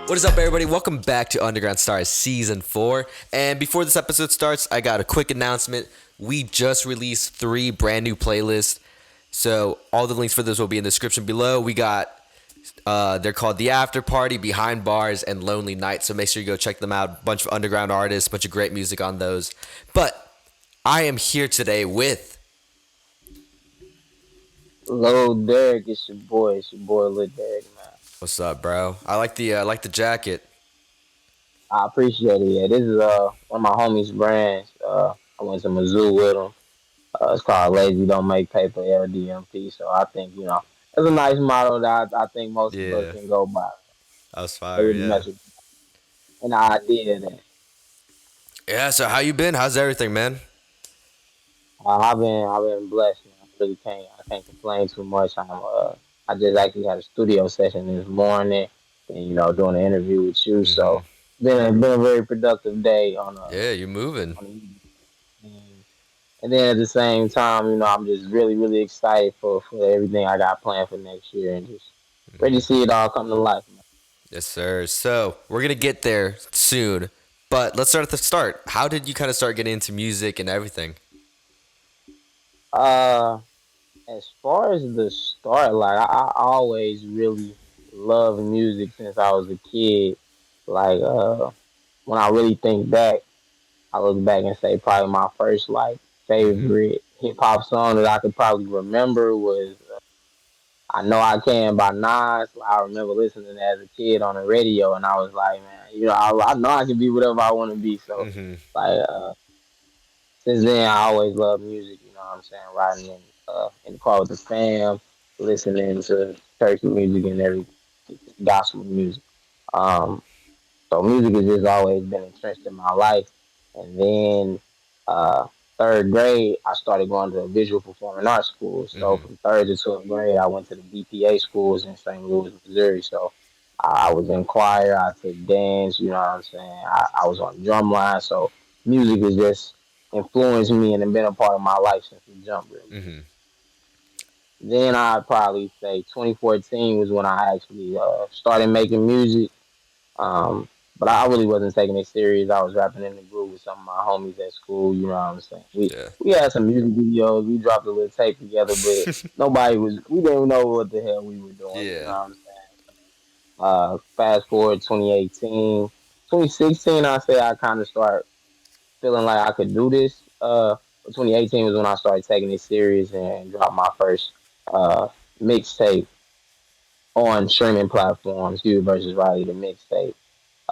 What is up, everybody? Welcome back to Underground Stars Season 4. And before this episode starts, I got a quick announcement. We just released 3 brand new playlists. So all the links for those will be in the description below. We got, they're called The After Party, Behind Bars, and Lonely Night. So make sure you go check them out. Bunch of underground artists, bunch of great music on those. But I am here today with... Hello, Derek. It's your boy. It's your boy, Lil Derek, man. What's up, bro? I like the jacket. I appreciate it. Yeah, this is one of my homies' brands. I went to Mizzou with him. It's called Lazy Don't Make Paper LDMP. So I think it's a nice motto that I think most of us Yeah, can go by. that was It fire, really yeah. messes with an idea that Yeah, so how you been? How's everything, man? I've been blessed. Man. I can't complain too much. I just actually had a studio session this morning, and doing an interview with you. Mm-hmm. So been a very productive day Yeah, you're moving. on the and then at the same time, I'm just really really excited for everything I got planned for next year, and just ready to see it all come to life. Man. Yes, sir. So we're gonna get there soon, but let's start at the start. How did you kind of start getting into music and everything? Uh, as far as the start, like I always really loved music since I was a kid. Like when I really think back, I look back and say probably my first like Mm-hmm. favorite hip hop song that I could probably remember was "I Know I Can" by Nas. I remember listening to that as a kid on the radio, and I was like, man, I know I can be whatever I want to be. So Mm-hmm. like since then, I always loved music. You know what I'm saying? Riding in the car with the fam, listening to church music and every gospel music. Um, So music has just always been entrenched in my life. And then uh, third grade, I started going to visual performing arts schools. So Mm-hmm. from third to 12th grade, I went to the BPA schools in St. Louis, Missouri. So I was in choir, I took dance, you know what I'm saying? I was on drum line. So music has just influenced me and been a part of my life since the jump, really. Mm-hmm. Then I'd probably say 2014 was when I actually started making music. um, but I really wasn't taking it serious. I was rapping in the group with some of my homies at school. You know what I'm saying? We Yeah. we had some music videos. We dropped a little tape together, but nobody was. We didn't know what the hell we were doing. You know Yeah. what I'm saying? Fast forward 2018, 2016. I say I kind of start feeling like I could do this. But 2018 was when I started taking it serious and dropped my first uh mixtape on streaming platforms. You versus Riley, the mixtape.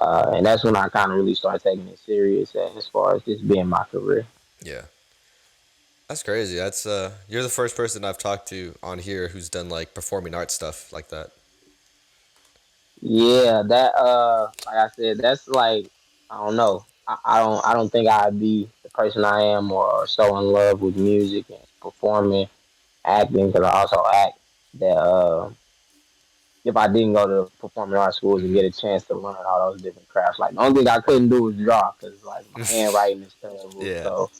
And that's when I kind of really started taking it serious as far as just being my career. Yeah. That's crazy. That's you're the first person I've talked to on here who's done like performing arts stuff like that. Yeah, that like I said, that's like I don't know. I don't think I'd be the person I am or so in love with music and performing, acting because I also act that if I didn't go to performing arts schools and Mm-hmm. get a chance to learn all those different crafts, like the only thing I couldn't do was draw because like my handwriting is terrible. Yeah. So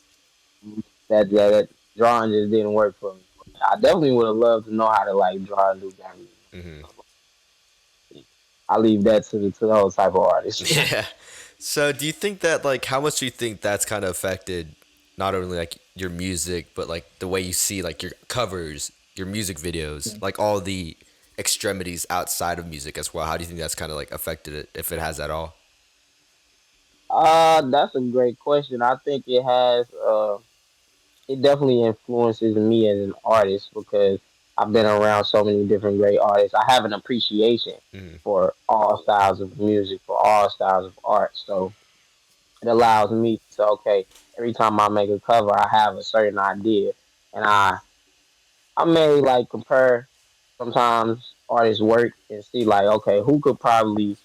that drawing just didn't work for me. I definitely would have loved to know how to like draw and do graphics. Mm-hmm. I leave that to those type of artists. Yeah. So do you think that like how much do you think that's kind of affected not only like your music but like the way you see like your covers, your music videos, like all the extremities outside of music as well? How do you think that's kind of like affected it if it has at all? That's a great question. I think it definitely influences me as an artist because I've been around so many different great artists. I have an appreciation Mm-hmm. for all styles of music, for all styles of art. So it allows me to okay, every time I make a cover, I have a certain idea, and I may like compare sometimes artists' work and see like okay, who could probably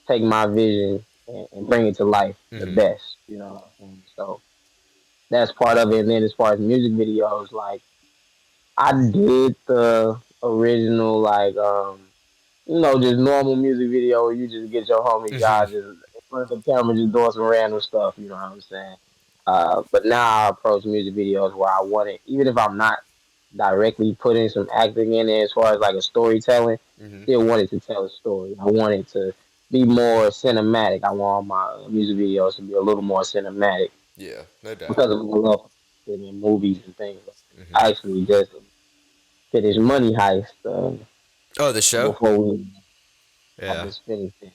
take my vision and bring it to life the Mm-hmm. best, So that's part of it. And then as far as music videos, like I did the original just normal music video where you just get your homie Mm-hmm. guy just in front of the camera just doing some random stuff, you know what I'm saying? But now I approach music videos where I want it, even if I'm not directly putting some acting in it as far as like a storytelling, Mm-hmm. still wanted to tell a story. I wanted to be more cinematic. I want my music videos to be a little more cinematic Yeah, no doubt. because of my love in movies and things. Hmm. I actually just finished Money Heist Oh, the show. before we I Yeah, just finished it.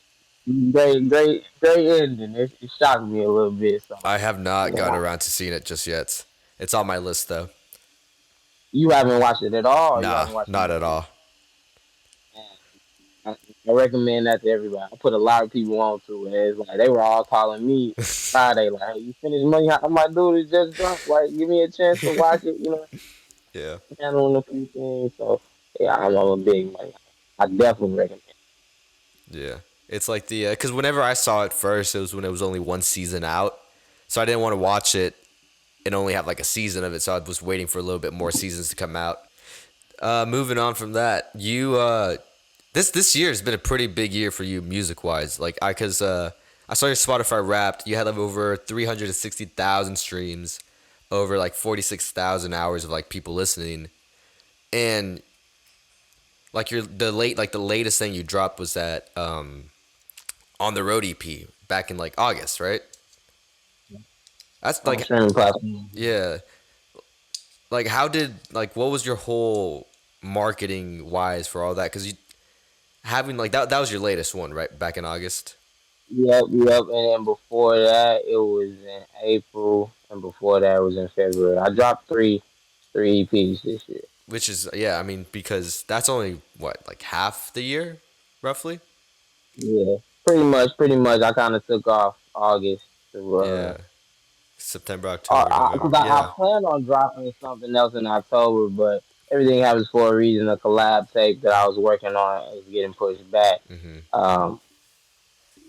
Great ending. It shocked me a little bit. So I have not yeah, gotten around to seeing it just yet. It's on my list though. you haven't watched it at all. Or you Nah, haven't watched the not at movie. all. I, I recommend that to everybody. I put a lot of people on to it. It's like they were all calling me Friday, like, "Hey, you finished Money Heist?" I'm like, "Dude, it just dropped. Like, give me a chance to watch it." Yeah, Handling a few things. So yeah, I'm a big Money Heist. I definitely recommend. yeah. It's like the because whenever I saw it first, it was when it was only one season out, so I didn't want to watch it and only have like a season of it. So I was waiting for a little bit more seasons to come out. Moving on from that, you this year has been a pretty big year for you music wise. Like I saw your Spotify Wrapped. You had like over 360,000 streams, over like 46,000 hours of like people listening, and like the latest thing you dropped was that on the road EP back in like August, right? That's On like streaming platforms. yeah. Like how did like what was your whole marketing wise for all that? Because you having like that was your latest one, right? Back in August. Yep. And then before that, it was in April, and before that, it was in February. I dropped three EPs this year. Which is yeah, I mean because that's only what like half the year, roughly. Yeah, pretty much. I kind of took off August to Yeah, September, October, because November. I Yeah. planned on dropping something else in October, but everything happens for a reason. A collab tape that I was working on is getting pushed back. Hmm. Um,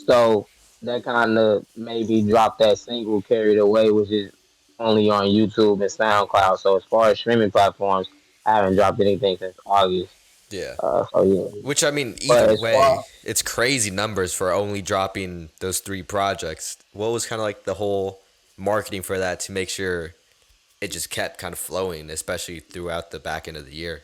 so that kind of made me drop that single "Carried Away," which is only on YouTube and SoundCloud. So as far as streaming platforms, I haven't dropped anything since August. Yeah. So yeah, Which I mean, either but as way, far it's crazy numbers for only dropping those three projects. What was kind of like the whole marketing for that to make sure it just kept kind of flowing, especially throughout the back end of the year?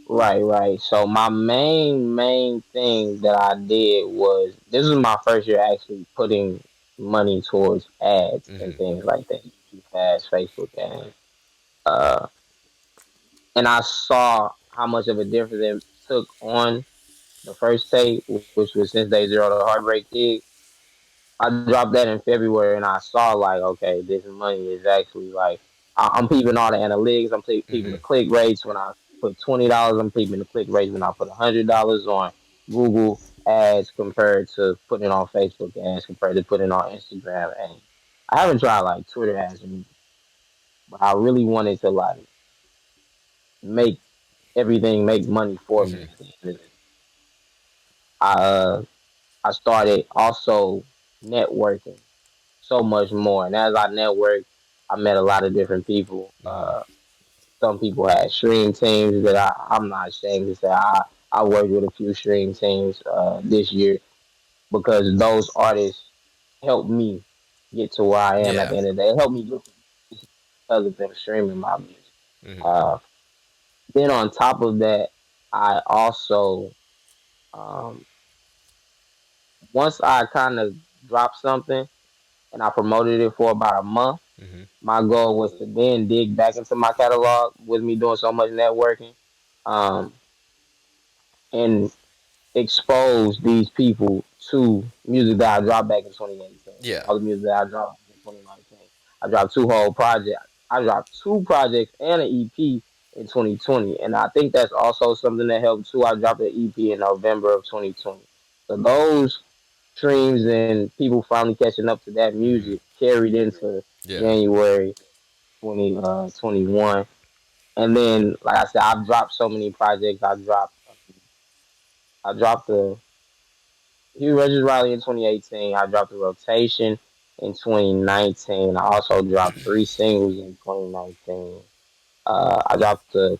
right. So my main thing that I did was this was my first year actually putting money towards ads and Hmm. things like that, YouTube ads, Facebook ads, uh, and I saw how much of a difference it took on the first tape, which was Since Day Zero, the Heartbreak Kid. I dropped that in February, and I saw like, okay, this money is actually like I'm peeping all the analytics. I'm peeping Hmm. the click rates when I put $20. I'm peeping the click rates when I put $100 on Google ads compared to putting it on Facebook ads compared to putting it on Instagram ads. I haven't tried like Twitter ads, but I really wanted to like make everything make money for Hmm. me. I uh, I started also networking so much more. And as I networked, I met a lot of different people. Hmm. Some people had stream teams that I'm not ashamed to say I worked with a few stream teams this year because those artists helped me get to where I am at Yeah. the end of the day. It helped me get to because of them streaming my music. Hmm. Uh, then on top of that, I also um, once I kind of dropped something and I promoted it for about a month. Hmm. My goal was to then dig back into my catalog with me doing so much networking, um, and expose these people to music that I dropped back in 2018. Yeah. All the music that I dropped in 2019. I dropped two whole projects. I dropped two projects and an EP in 2020, and I think that's also something that helped too. I dropped an EP in November of 2020. So those streams and people finally catching up to that Hmm. music carried into Yeah. January 2021. And then, like I said, I've dropped so many projects. I dropped the Hugh Regis Riley in 2018. I dropped the Rotation in 2019. I also dropped three singles in 2019. I dropped a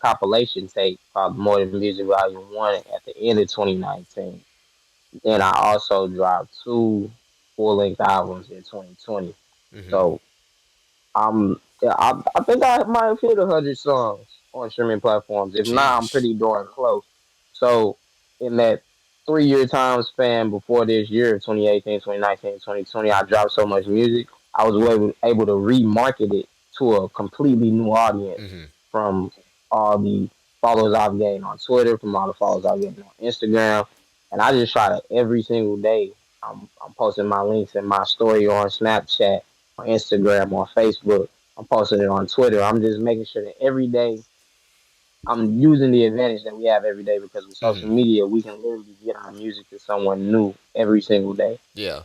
compilation tape called More Than Music Volume 1 at the end of 2019. Then I also dropped two full length albums in 2020. Hmm. So yeah, I think I might have hit 100 songs on streaming platforms. If not, I'm Jeez. pretty darn close. So in that 3 year time span before this year, 2018, 2019, 2020, I dropped so much music, I was able to remarket it to a completely new audience Mm-hmm. from all the followers I've gained on Twitter, from all the followers I've gained on Instagram. And I just try to every single day, I'm posting my links in my story on Snapchat, on Instagram, on Facebook. I'm posting it on Twitter. I'm just making sure that every day I'm using the advantage that we have every day because with Mm-hmm. social media, we can literally get our music to someone new every single day, Yeah.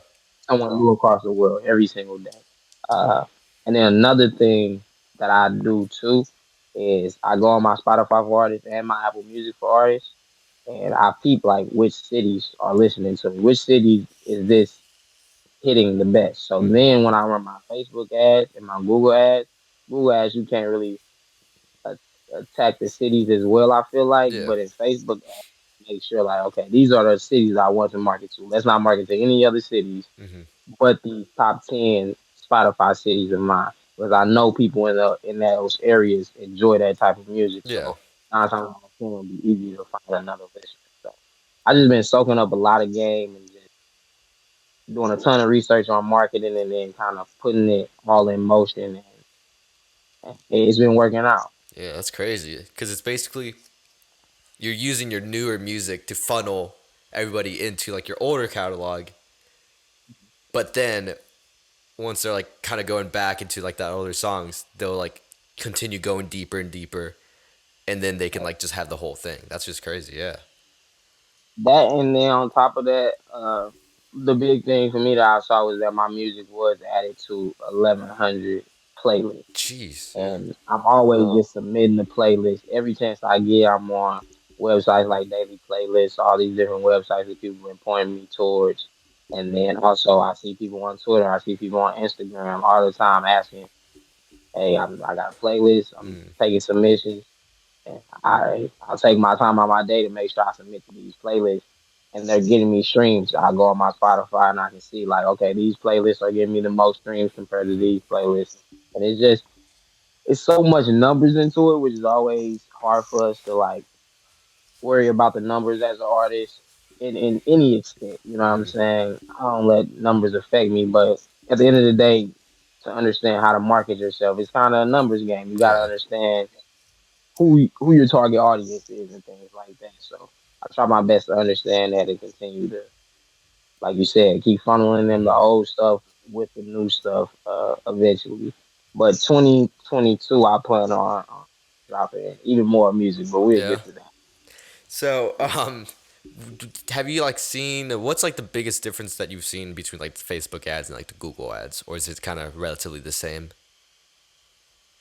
someone new across the world every single day. Uh, and then another thing that I do too is I go on my Spotify for artists and my Apple Music for artists, and I peep like which cities are listening to me, which cities is this hitting the best. So Mm-hmm. then when I run my Facebook ads and my Google ads you can't really a- attack the cities as well. I feel like, Yeah. but in Facebook, make sure like, okay, these are the cities I want to market to. Let's not market to any other cities, Mm-hmm. but the top 10 Spotify cities of mine, because I know people in those areas enjoy that type of music. Yeah. So 9 times out of 10, it'll be easy to find another listener. So I just been soaking up a lot of game and just doing a ton of research on marketing and then kind of putting it all in motion, and it's been working out. Yeah. That's crazy. Because it's basically you're using your newer music to funnel everybody into like your older catalog, but then once they're like kind of going back into like that older songs, they'll like continue going deeper and deeper, and then they can like just have the whole thing. That's just crazy. Yeah. That and then on top of that, the big thing for me that I saw was that my music was added to 1,100 playlists, Jeez. Yeah. and I'm always just submitting the playlist every chance I get. I'm on websites like Daily Playlists, all these different websites that people been pointing me towards, and then also I see people on Twitter, I see people on Instagram all the time asking, "Hey, I got a playlist. I'm Mm. taking submissions." And I'll take my time on my day to make sure I submit to these playlists, and they're getting me streams. I go on my Spotify and I can see like, okay, these playlists are giving me the most streams compared to Mm-hmm. these playlists, and it's so much numbers into it, which is always hard for us to like worry about the numbers as an artist in any extent. You know what I'm Mm-hmm. saying? I don't let numbers affect me, but at the end of the day, to understand how to market yourself, it's kind of a numbers game. You got to Yeah. understand who your target audience is and things like that. So I try my best to understand that and continue to, like you said, keep funneling them the Mm-hmm. old stuff with the new stuff eventually. But 2022, I plan on dropping even more music, but we'll Yeah. get to that. So, have you like seen what's like the biggest difference that you've seen between like the Facebook ads and like the Google ads, or is it kind of relatively the same?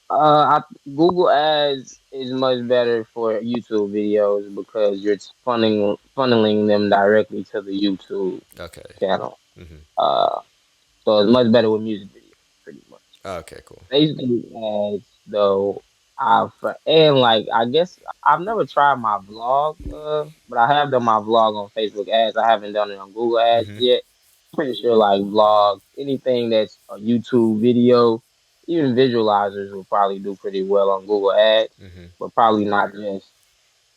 Google Ads is much better for YouTube videos because you're funneling them directly to the YouTube Okay. channel. Mm-hmm. Uh, so it's much better with music videos, pretty much. Okay. Cool. Facebook ads though, and like I guess I've never tried my vlog, but I have done my vlog on Facebook ads. I haven't done it on Google ads Mm-hmm. yet. Pretty sure like vlogs, anything that's a YouTube video, even visualizers will probably do pretty well on Google ads, Mm-hmm. but probably not just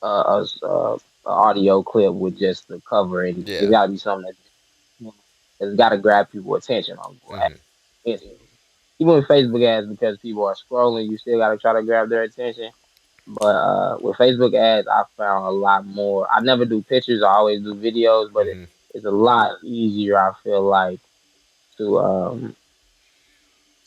a audio clip with just the cover. And it Yeah. got to be something that you know, that's got to grab people attention on Google Mm-hmm. ads. Even with Facebook ads, because people are scrolling, you still got to try to grab their attention. But with Facebook ads, I found a lot more. I never do pictures; I always do videos. But Mm-hmm. it's a lot easier. I feel like to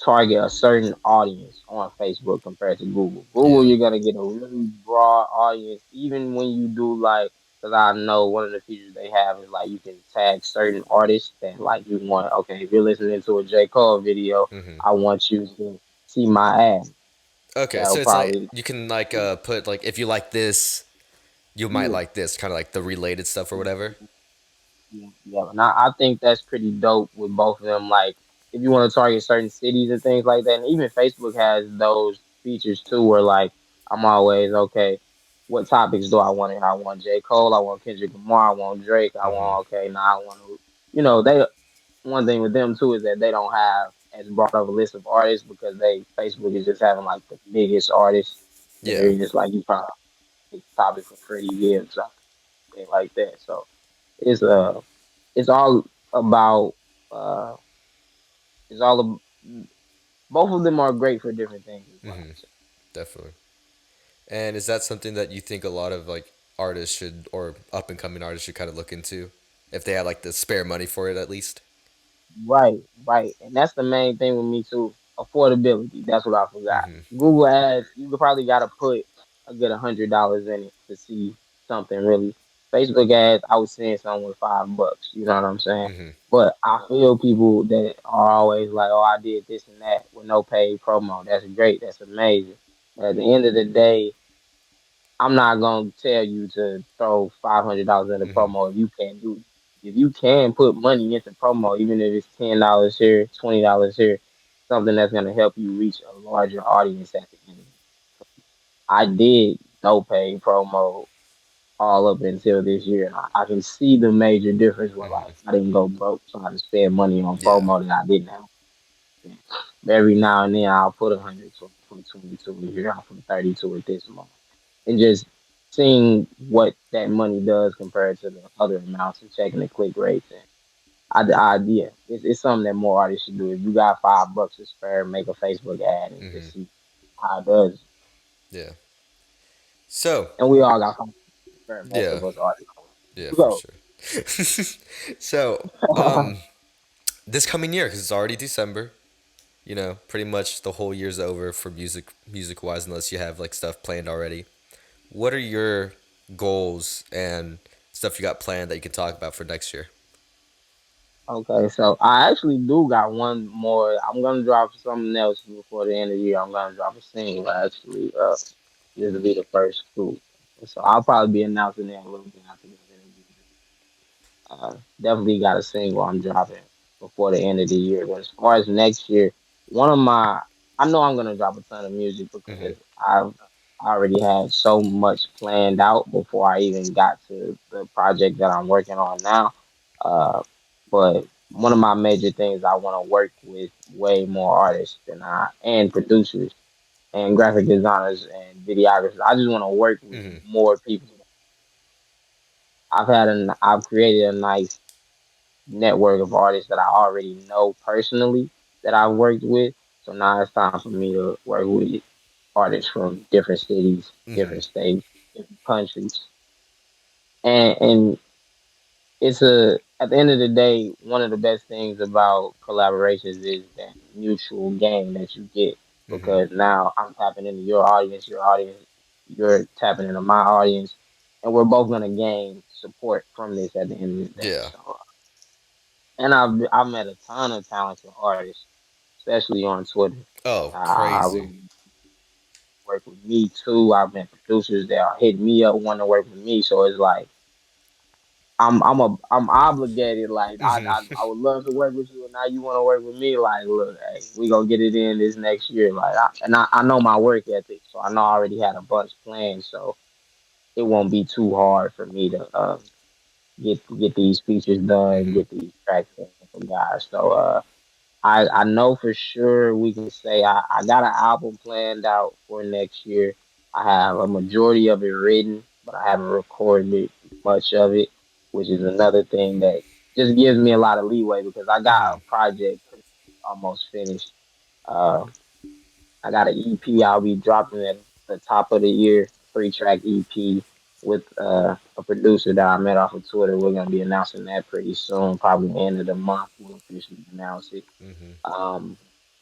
target a certain audience on Facebook compared to Google. Google, Yeah. you're gonna get a really broad audience, even when you do like. Because I know one of the features they have is like you can tag certain artists that like you want. Okay, if you're listening to a J Cole video, Mm-hmm. I want you to see my ad. Okay. That'll So it's like probably you can like put like if you like this, you might yeah. like this, kind of like the related stuff or whatever. Yeah, yeah. And I think that's pretty dope with both of them. Like, if you want to target certain cities and things like that, and even Facebook has those features too, where like I'm always okay. What topics do I want? I want J. Cole. I want Kendrick Lamar. I want Drake. I Mm-hmm. want okay. Now I want to. They one thing with them too is that they don't have as broad of a list of artists because Facebook is just having like the biggest artists, and Yeah. they're just like you probably pick topic for Freddie Gibbs, something like that. So. It's it's all about uh, it's all both of them are great for different things. Is what I Mm-hmm. would say. Definitely. And is that something that you think a lot of like artists should or up and coming artists should kind of look into if they had like the spare money for it at least? Right, right, and that's the main thing with me too. Affordability. That's what I forgot. Mm-hmm. Google Ads. You could probably got to put a good $100 in it to see something really. Facebook ads. I was seeing something with $5. You know what I'm saying? Mm-hmm. But I feel people that are always like, "Oh, I did this and that with no paid promo." That's great. That's amazing. But at the end of the day, I'm not gonna tell you to throw $500 in the Mm-hmm. promo if you can't do it. If you can put money into promo, even if it's $10 here, $20 here, something that's gonna help you reach a larger audience at the end. I did no paid promo all up until this year, and I can see the major difference where like Mm-hmm. I didn't go broke trying to spend money on Yeah. promo that I didn't have. Every now and then I'll put 100 to put 20 to it here, I'll put 30 to it this month and just seeing what that money does compared to the other amounts and checking the click rates. And yeah, it's something that more artists should do. If you got $5 to spare, make a Facebook ad and Mm-hmm. just see how it does. Yeah. So, And we all got $5 to spare. Most yeah. of us artists. Yeah, You for go. sure. So, um, this coming year, because it's already December, you know, pretty much the whole year's over for music wise, unless you have like stuff planned already. What are your goals and stuff you got planned that you can talk about for next year? Okay, so I actually do got one more. I'm gonna drop something else before the end of the year. I'm gonna drop a single actually. This will be the first two. So I'll probably be announcing that a little bit after this interview. Definitely got a single I'm dropping before the end of the year. But as far as next year, one of my I know I'm gonna drop a ton of music Mm-hmm. because I've already had so much planned out before I even got to the project that I'm working on now. Uh, but one of my major things I want to work with way more artists than I and producers and graphic designers and videographers. I just want to work with Mm-hmm. more people. I've created a nice network of artists that I already know personally that I've worked with. So now it's time for me to work with artists from different cities, Mm-hmm. different states, different countries. And it's a at the end of the day, one of the best things about collaborations is that mutual gain that you get Mm-hmm. because now I'm tapping into your audience, you're tapping into my audience, and we're both gonna gain support from this at the end of the day. Yeah. So and I've met a ton of talented artists, especially on Twitter. Oh, I crazy. really work with me too. I've met producers that are hitting me up wanting to work with me. So it's like I'm obligated. Like Mm-hmm. I would love to work with you, and now you want to work with me. Like look, hey, we gonna get it in this next year. I know my work ethic, so I know I already had a bunch planned. So it won't be too hard for me to get these features done, Mm-hmm. get these tracks in for guys. So I know for sure we can say I got an album planned out for next year. I have a majority of it written, but I haven't recorded much of it, which is another thing that just gives me a lot of leeway because I got Mm-hmm. a project almost finished. Uh, I got an EP I'll be dropping at the top of the year, 3 track EP with a producer that I met off of Twitter. We're gonna be announcing that pretty soon, probably the end of the month. We'll officially announce it. Mm-hmm. Um,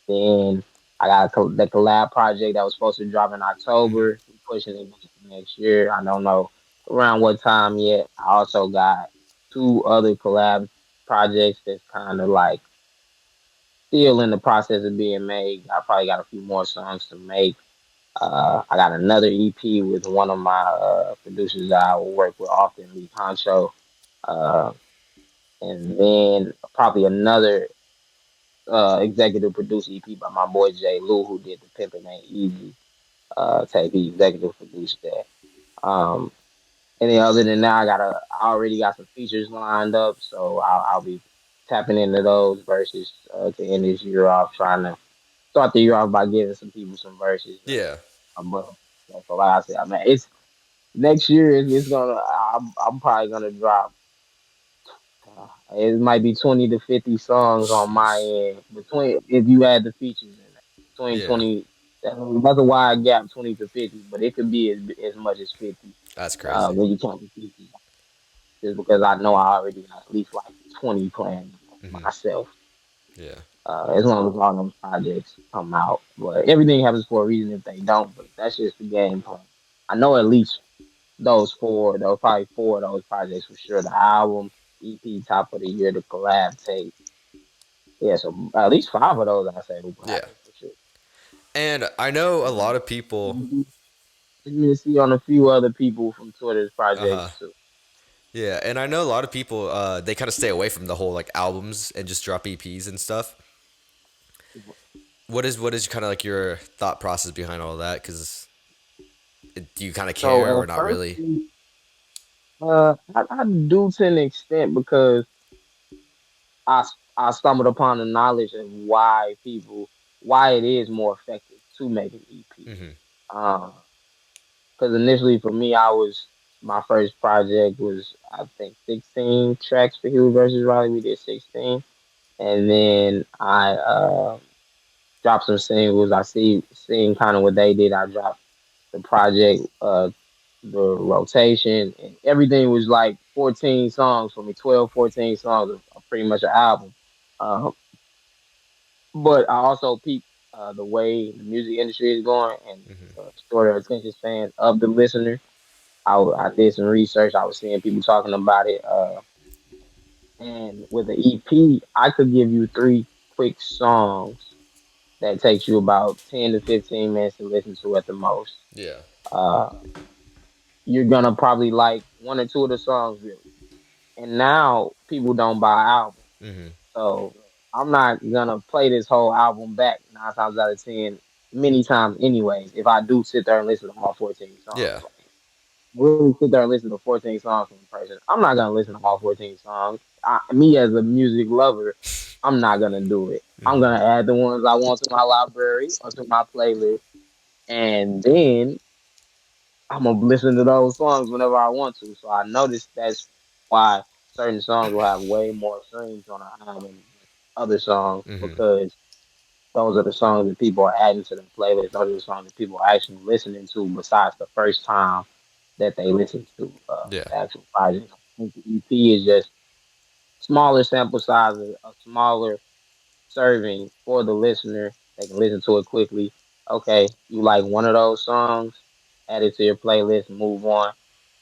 then I got the collab project that was supposed to drop in Mm-hmm. October. We're pushing it to next year. I don't know around what time yet. I also got two other collab projects that's kind of like still in the process of being made. I probably got a few more songs to make. I got another EP with one of my producers that I will work with often, Lee Concho. Uh, and then probably another executive producer EP by my boy Jay Lou, who did the Pimpin' Ain't Easy tape. He executive produced that. Um, and then other than that, I already got some features lined up, so I'll be tapping into those verses to end this year off, trying to start the year off by giving some people some verses. Yeah. But so like I said, I mean, it's next year. It's gonna. I'm probably gonna drop. It might be 20 to 50 songs on my Sheesh. end between if you add the features in there. Between Yeah, 20, that's a wide gap, 20 to 50, but it could be as much as 50. that's crazy. When you count the features, just because I know I already got at least like 20 planned Hmm. myself. Yeah, As long as all those projects come out, but everything happens for a reason if they don't. But that's just the game plan. I know at least those probably four of those projects for sure. The album, EP, top of the year, the collab tape. Yeah, so at least five of those I say will yeah. happen for sure. And I know a And lot of people. you can see on a few other people from Twitter's Uh huh. projects too. Yeah, and I know a lot of people. They kind of stay away from the whole like albums and just drop EPs and stuff. What is kind of like your thought process behind all that? Because do you kind of So care or at not first, really? I do to an extent because I stumbled upon the knowledge of why it is more effective to make an EP. Hmm. Because initially for me, my first project was I think 16 tracks for Huey versus Riley. We did 16, and then I dropped some singles. Seeing kind of what they did. I dropped the project, the rotation, and everything was like 14 songs for me, 12, 14 songs of pretty much an album. Um, but I also peeped the way the music industry is going and the shorter attention span of the listener. I did some research. I was seeing people talking about it. And with the EP, I could give you three quick songs that takes you about 10 to 15 minutes to listen to at the most. Yeah. Uh, you're gonna probably like one or two of the songs really. And now people don't buy albums, Hmm. so I'm not gonna play this whole album back 9 times out of 10, many times anyways. If I do sit there and listen to all 14 songs, Yeah. like, really sit there and listen to 14 songs from a person, I'm not gonna listen to all 14 songs. Me as a music lover, I'm not gonna do it. I'm Hmm. gonna add the ones I want to my library or to my playlist, and then I'm gonna listen to those songs whenever I want to. So I noticed that's why certain songs will have way more streams on an album than other songs Hmm. because those are the songs that people are adding to their playlist. Those are the songs that people are actually listening to besides the first time that they listen to Yeah. the actual project. I think the EP is just smaller sample sizes, a smaller serving for the listener. They can listen to it quickly. Okay, you like one of those songs, add it to your playlist, move on.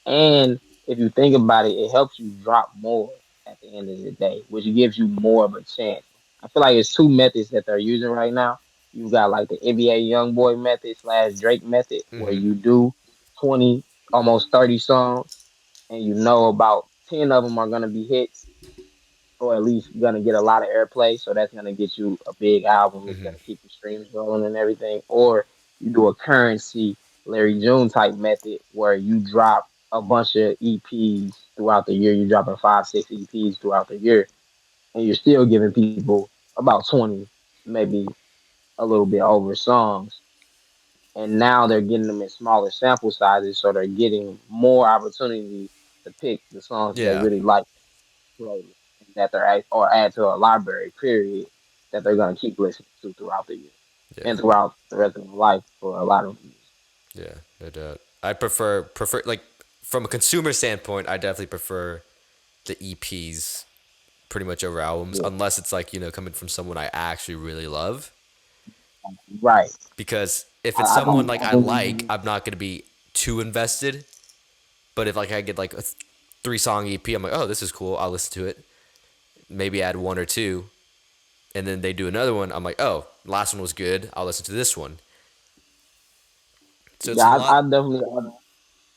And if you think about it, it helps you drop more at the end of the day, which gives you more of a chance. I feel like it's two methods that they're using right now. You've got like the NBA YoungBoy method slash Drake method, where Hmm. you do 20, almost 30 songs, and you know about 10 of them are going to be hits or at least gonna get a lot of airplay. So that's gonna get you a big album. It's Hmm. gonna keep the streams rolling and everything. Or you do a currency Larry June type method where you drop a bunch of EPs throughout the year. You're dropping 5, 6 EPs throughout the year, and you're still giving people about 20, maybe a little bit over songs. And now they're getting them in smaller sample sizes, so they're getting more opportunity to pick the songs that they Yeah. really like playlist that or add to a library period that they're gonna keep listening to throughout the year Yeah. and throughout the rest of their life for a lot of them. Yeah. No doubt. I prefer like from a consumer standpoint, I definitely prefer the EPs pretty much over albums, Yeah, unless it's like coming from someone I actually really love. right. Because if it's I someone think like I I like, think I'm not gonna be too invested. But if like I get like a 3 song EP, I'm like, oh, this is cool. I'll listen to it. Maybe add one or two, and then they do another one. I'm like, oh, last one was good. I'll listen to this one. So it's yeah, a lot. I definitely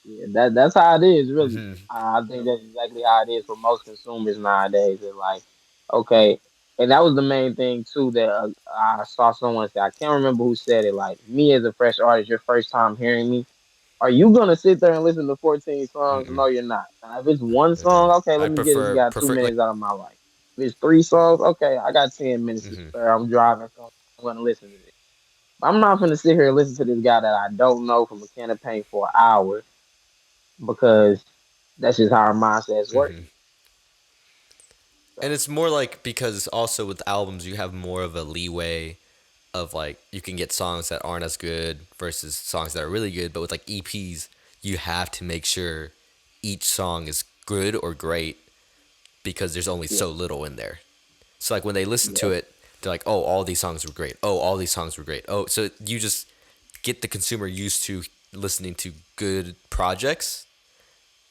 yeah, that's how it is really. Hmm. I think that's exactly how it is for most consumers nowadays. It's like, okay, and that was the main thing too that I saw someone say. I can't remember who said it. Like me as a fresh artist, your first time hearing me, are you gonna sit there and listen to 14 songs? Mm-mm. No, you're not. Now, if it's one No doubt. song, okay, I let me get this guy two prefer like. minutes out of my life. If it's three songs, okay, I got 10 minutes to Hmm. spare. I'm driving, so I'm gonna listen to this. I'm not gonna sit here and listen to this guy that I don't know from a can of paint for an hour because that's just how our mindsets work. Hmm. And So it's more like because also with albums you have more of a leeway of like you can get songs that aren't as good versus songs that are really good, but with like EPs you have to make sure each song is good or great because there's only yeah, so little in there. So like when they listen to yeah, it, they're like, "Oh, all these songs were great. Oh, all these songs were great." Oh, so you just get the consumer used to listening to good projects,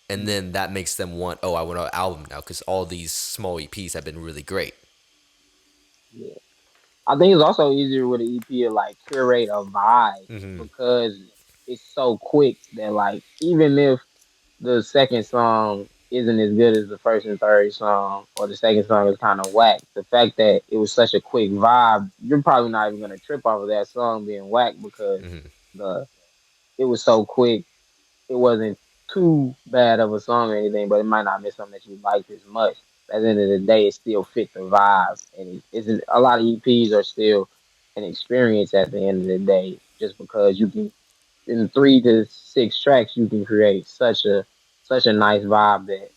and mm, then that makes them want, "Oh, I want an album now," because all these small EPs have been really great. yeah. I think it's also easier with an EP to like curate a vibe Mm-hmm. because it's so quick that like even if the second song isn't as good as the first and third song, or the second song is kind of whack, the fact that it was such a quick vibe, you're probably not even gonna trip off of that song being whack because Mm-hmm. the it was so quick. It wasn't too bad of a song or anything, but it might not be something that you liked as much. At the end of the day, it still fit the vibe, and it's a lot of EPs are still an experience at the end of the day, just because you can in 3 to 6 tracks you can create such a nice vibe that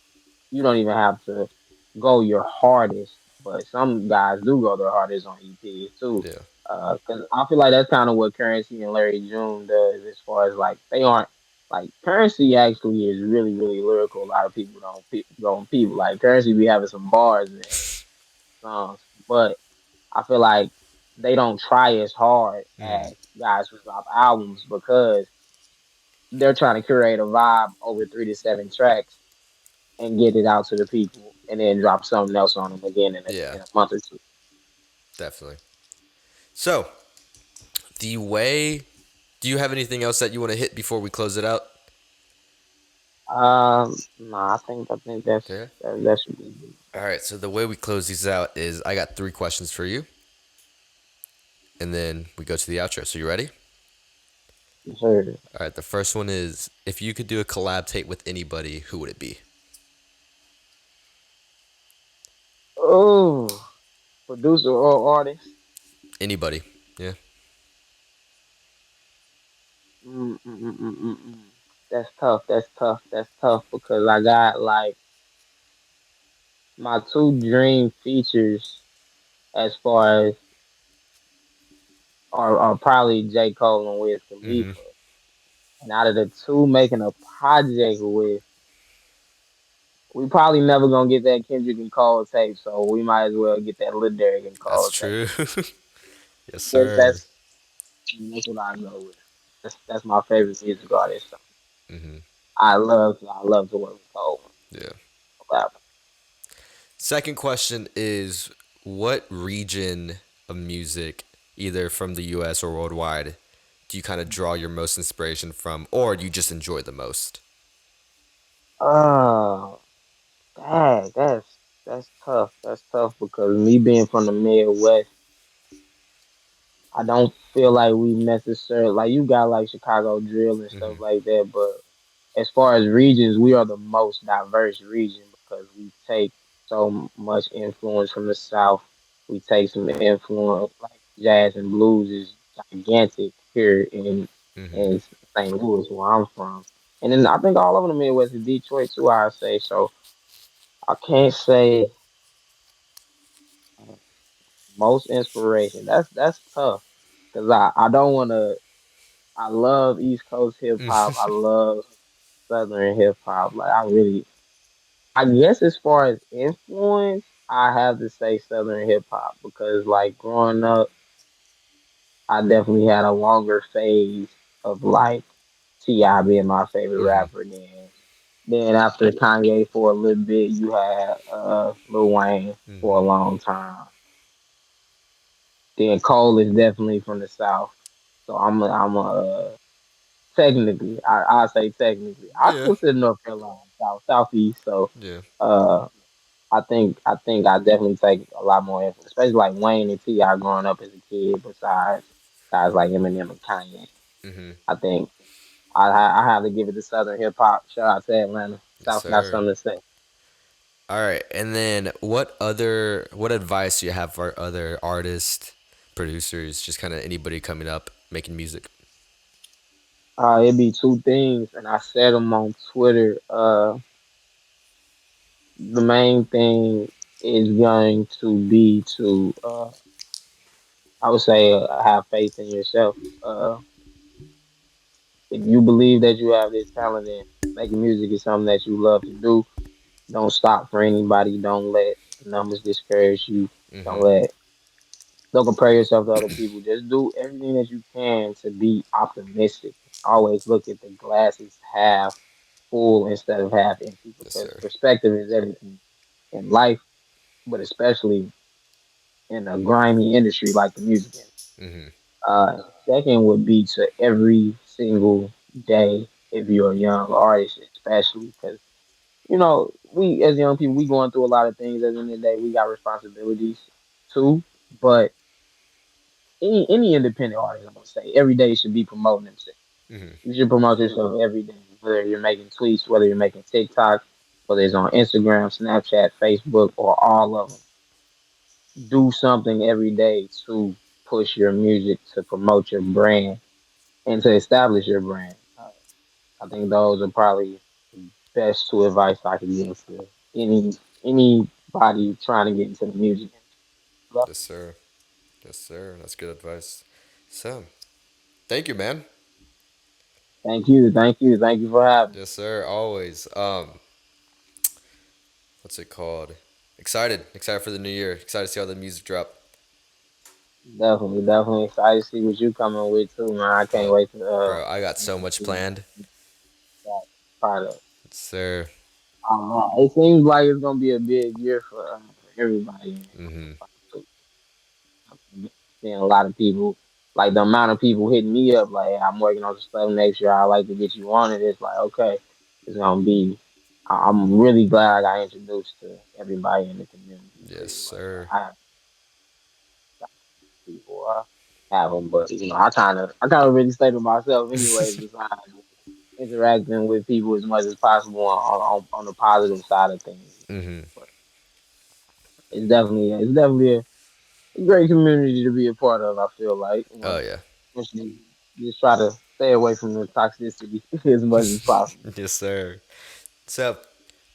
you don't even have to go your hardest. But some guys do go their hardest on EPs too. Yeah. Because I feel like that's kind of what Currency and Larry June does, as far as like they aren't like Currency actually is really really lyrical. A lot of people don't people like Currency be having some bars in his songs, but I feel like they don't try as hard Mm-hmm. as guys who drop albums because they're trying to curate a vibe over 3 to 7 tracks and get it out to the people, and then drop something else on them again Yeah, in a month or two. definitely. So the way, do you have anything else that you want to hit before we close it out? No, I think Okay. that should be good. All right. So the way we close these out is I got three questions for you, and then we go to the outro. So you ready? Sure. All right. The first one is if you could do a collab tape with anybody, who would it be? Oh, producer or artist? Anybody. Yeah. Mm. That's tough. That's tough. That's tough because I got like my two dream features as far as are probably J. Cole and Wiz Mm-hmm. Khalifa. And out of the two making a project with, we probably never gonna get that Kendrick and Cole tape, so we might as well get that Lil Derek and That's Cole tape. true. Yes, Yes, sir. that's what I go with. That's my favorite music artist. So Mm-hmm. I love to work with Cole. Yeah. Wow. Second question is what region of music, either from the US or worldwide, do you kind of draw your most inspiration from or you just enjoy the most? Oh, dang, that's tough. That's tough because me being from the Midwest, I don't feel like we necessarily like you got like Chicago drill and stuff Mm-hmm. like that, but as far as regions, we are the most diverse region because we take so much influence from the South. We take some influence like jazz and blues is gigantic here Mm-hmm. in St. Louis, where I'm from, and then I think all over the Midwest, in Detroit too. I say so. I can't say uh, most inspiration. That's tough because I don't want to. I love East Coast hip hop. I love Southern hip hop. Like I really I guess as far as influence, I have to say Southern hip hop because like growing up, I definitely had a longer phase of like T.I. being my favorite Mm-hmm. rapper. Then after Kanye for a little bit, you had Lil Wayne for a Mm-hmm. long time. Then Cole is definitely from the South, so I'm a technically I say technically I Yeah. consider North Carolina Southeast. So Yeah. uh I think I definitely take a lot more influence, especially like Wayne and T.I. growing up as a kid. Besides guys like Eminem and Kanye, Mm-hmm. I think I have to give it to Southern hip hop. Shout out to Atlanta. Yes, South got sir. something to say. All right. And then what advice do you have for other artists, producers, just kind of anybody coming up making music? It'd be two things, and I said them on Twitter. The main thing. is going to be to, I would say, have faith in yourself. If you believe that you have this talent and making music is something that you love to do, don't stop for anybody. Don't let the numbers discourage you. Don't let don't compare yourself to other people. Just do everything that you can to be optimistic. Always look at the glasses half full instead of half empty Yes, because sir. perspective is everything in life, but especially in a grimy industry like the music industry. Second would be to every single day if you're a young artist, especially because we as young people we going through a lot of things. At the end of the day, we got responsibilities too, but any independent artist, I'm gonna say every day should be promoting themselves. You should promote yourself every day, whether you're making tweets, whether you're making TikTok, whether it's on Instagram, Snapchat, Facebook, or all of them. Do something every day to push your music, to promote your brand, and to establish your brand. I think those are probably the best two advice I could give to anybody trying to get into the music industry. Yes, sir. Yes, sir. That's good advice. So, thank you, man. Thank you for having me. Yes, sir. Always. What's it called? Excited for the new year. Excited to see all the music drop. Definitely excited to see what you coming with too, man. I can't Oh, wait to bro, I got so much see planned. that product. Yes, sir. It seems like it's gonna be a big year for everybody. Seeing a lot of people, like the amount of people hitting me up, like, "Hey, I'm working on some stuff next year. I like to get you on it." It's like, okay, it's gonna be. I'm really glad I got introduced to everybody in the community. Yes, Really, like sir. I have people have them, but I kind of really stay to myself anyway. Besides interacting with people as much as possible on the positive side of things. But it's definitely a great community to be a part of. I feel like Oh yeah. once you just try to stay away from the toxicity as much as possible. Yes, sir. So,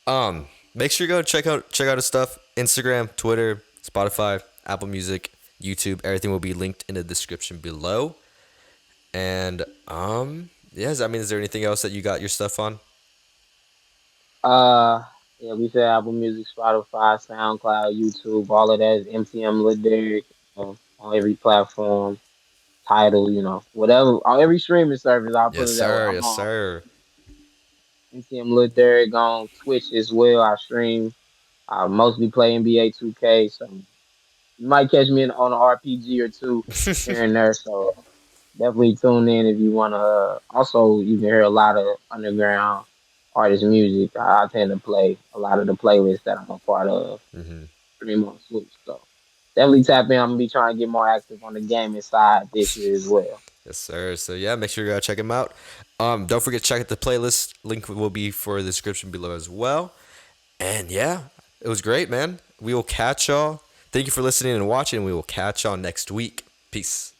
um, make sure you go check out his stuff. Instagram, Twitter, Spotify, Apple Music, YouTube. Everything will be linked in the description below. And yes. I mean, is there anything else that you got your stuff on? Uh, yeah, we said Apple Music, Spotify, SoundCloud, YouTube, all of that is MTM Lil Derek on every platform. Title, whatever, on every streaming service. I'll put Yes, it that way. sir. I'm Yes, on sir. MTM Lil Derek on Twitch as well. I stream. I mostly play NBA 2K, so you might catch me on an RPG or two here and there. So definitely tune in if you want to. Also, you can hear a lot of underground artist music. I tend to play a lot of the playlists that I'm a part of. Stream on Switch. So definitely tap in. I'm gonna be trying to get more active on the gaming side this year as well. Yes, sir. So yeah, make sure you go check him out. Don't forget to check out the playlist. Link will be for the description below as well. And yeah, it was great, man. We will catch y'all. Thank you for listening and watching. We will catch y'all next week. Peace.